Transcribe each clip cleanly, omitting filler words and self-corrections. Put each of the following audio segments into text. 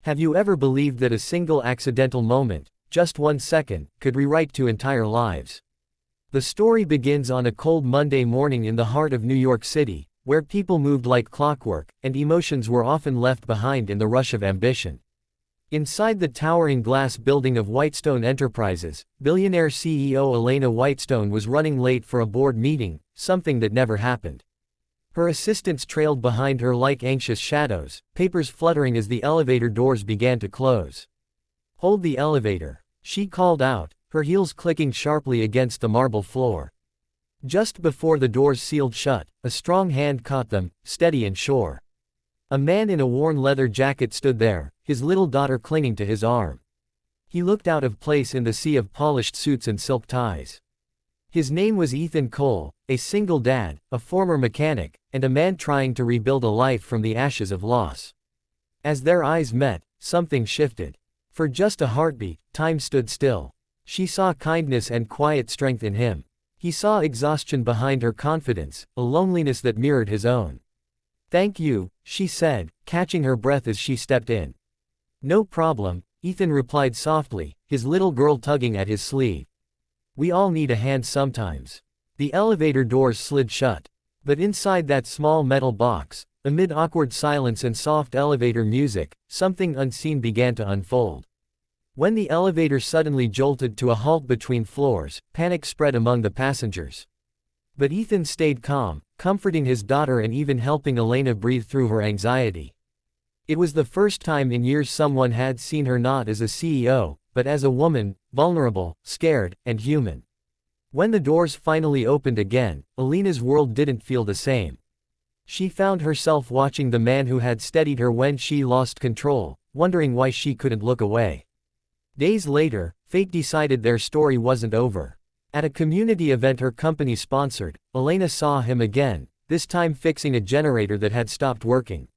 Have you ever believed that a single accidental moment, just 1 second, could rewrite two entire lives? The story begins on a cold Monday morning in the heart of New York City, where people moved like clockwork, and emotions were often left behind in the rush of ambition. Inside the towering glass building of Whitestone Enterprises, billionaire CEO Elena Whitestone was running late for a board meeting, something that never happened. Her assistants trailed behind her like anxious shadows, papers fluttering as the elevator doors began to close. "Hold the elevator," she called out, her heels clicking sharply against the marble floor. Just before the doors sealed shut, a strong hand caught them, steady and sure. A man in a worn leather jacket stood there, his little daughter clinging to his arm. He looked out of place in the sea of polished suits and silk ties. His name was Ethan Cole, a single dad, a former mechanic, and a man trying to rebuild a life from the ashes of loss. As their eyes met, something shifted. For just a heartbeat, time stood still. She saw kindness and quiet strength in him. He saw exhaustion behind her confidence, a loneliness that mirrored his own. "Thank you," she said, catching her breath as she stepped in. "No problem," Ethan replied softly, his little girl tugging at his sleeve. "We all need a hand sometimes." The elevator doors slid shut. But inside that small metal box, amid awkward silence and soft elevator music, something unseen began to unfold. When the elevator suddenly jolted to a halt between floors, panic spread among the passengers. But Ethan stayed calm, comforting his daughter and even helping Elena breathe through her anxiety. It was the first time in years someone had seen her not as a CEO, but as a woman, vulnerable, scared, and human. When the doors finally opened again, Elena's world didn't feel the same. She found herself watching the man who had steadied her when she lost control, wondering why she couldn't look away. Days later, fate decided their story wasn't over. At a community event her company sponsored, Elena saw him again, this time fixing a generator that had stopped working.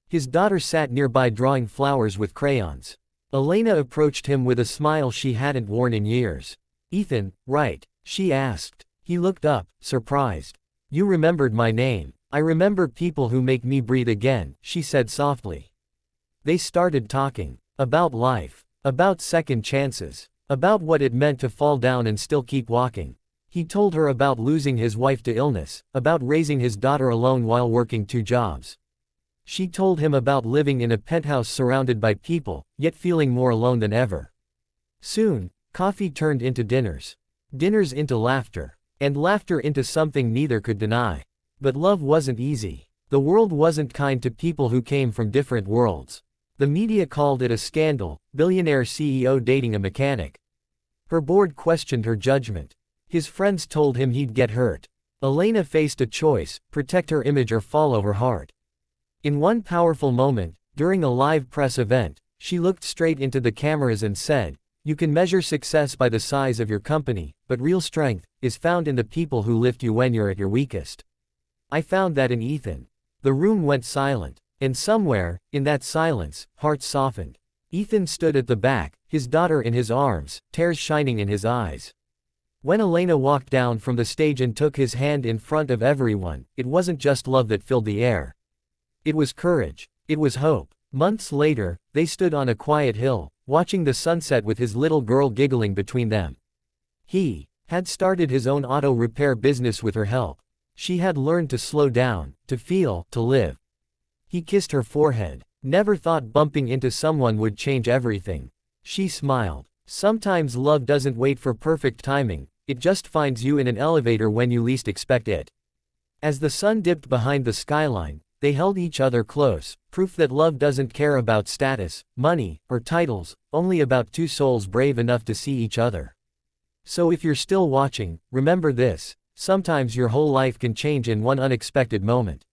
His daughter sat nearby drawing flowers with crayons. Elena approached him with a smile she hadn't worn in years. "Ethan, right?" she asked. He looked up, surprised. "You remembered my name. I remember people who make me breathe again," she said softly. They started talking. About life. About second chances. About what it meant to fall down and still keep walking. He told her about losing his wife to illness, about raising his daughter alone while working 2 jobs. She told him about living in a penthouse surrounded by people, yet feeling more alone than ever. Soon, coffee turned into dinners. Dinners into laughter. And laughter into something neither could deny. But love wasn't easy. The world wasn't kind to people who came from different worlds. The media called it a scandal, billionaire CEO dating a mechanic. Her board questioned her judgment. His friends told him he'd get hurt. Elena faced a choice, protect her image or follow her heart. In one powerful moment, during a live press event, she looked straight into the cameras and said, "You can measure success by the size of your company, but real strength is found in the people who lift you when you're at your weakest." I found that in Ethan. The room went silent. And somewhere, in that silence, hearts softened. Ethan stood at the back, his daughter in his arms, tears shining in his eyes. When Elena walked down from the stage and took his hand in front of everyone, it wasn't just love that filled the air. It was courage. It was hope. Months later, they stood on a quiet hill, watching the sunset with his little girl giggling between them. He had started his own auto repair business with her help. She had learned to slow down, to feel, to live. He kissed her forehead. "Never thought bumping into someone would change everything." She smiled. "Sometimes love doesn't wait for perfect timing, it just finds you in an elevator when you least expect it." As the sun dipped behind the skyline, they held each other close, proof that love doesn't care about status, money, or titles, only about 2 souls brave enough to see each other. So if you're still watching, remember this: sometimes your whole life can change in one unexpected moment.